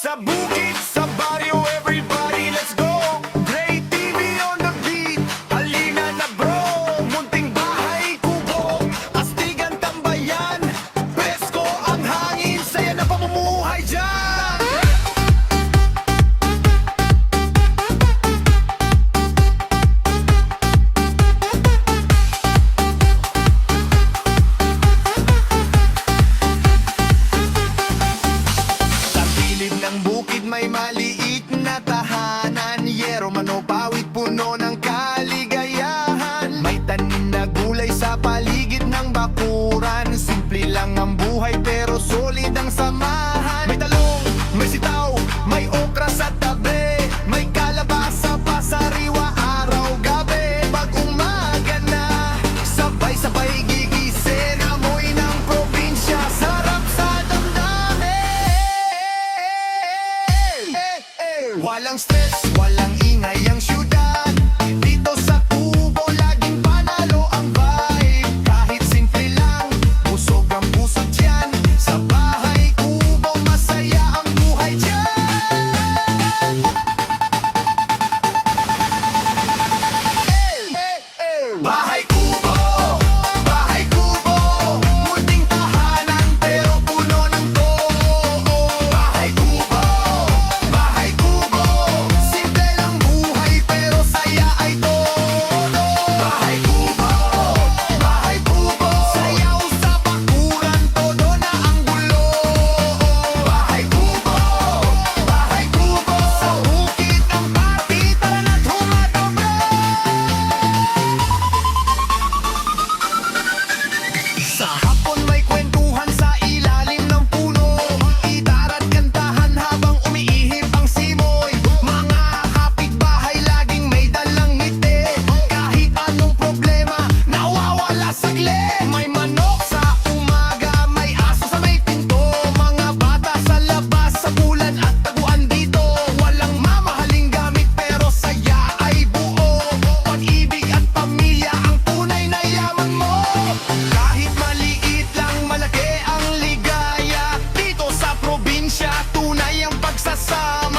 Sa bukid, sa baryo, everybody, let's go. Great TV on the beat, halina na bro. Munting bahay, kubo, astigan, tambayan. Presko ang hangin, saya na pamumuhay dyan. Ng bukid may maliit na tahanan, yero, mano, pawid, puno ng kaligayahan. May tanim na gulay sa paligid ng bakuran. Simple lang ang buhay pero solid ang samahan. May talong, may sitaw, may okra sa tabi. May kalabasa pa sa sariwa araw-gabi. Pag umaga na, sabay-sabay gigising. Amoy ng probinsya, sarap sa damdamin. Walang stress, walang ingay ang syudad. Dito sa Kubo, laging panalo ang vibe. Kahit simple lang, busog ang puso dyan. Sa bahay Kubo, masaya ang buhay dyan. Bahay Kubo, bahay Kubo, munting tahanan pero puno ng too. Bahay Kubo, bahay Kubo, simple lang buhay pero saya ay todo. Bahay Kubo, sayaw sa bakuran, todo na ang gulo. Bahay Kubo, sa bukid ng party, tara na't humadobra. Sa hapon may kwentuhan sa ilalim ng puno. Gitara at kantahan habang umiihip ang simoy. Mga kapitbahay laging may dalang ngiti. Kahit anong problema, nawawala saglit. May manok sa umaga, may aso sa may pinto. Mga bata sa labas, sa bulan at taguan dito. Walang mamahaling gamit pero saya ay buo. Pag-ibig at pamilya ang tunay na yaman mo. Kahit maliit lang, malaki ang ligaya. Dito sa probinsya, tunay ang pagsasama.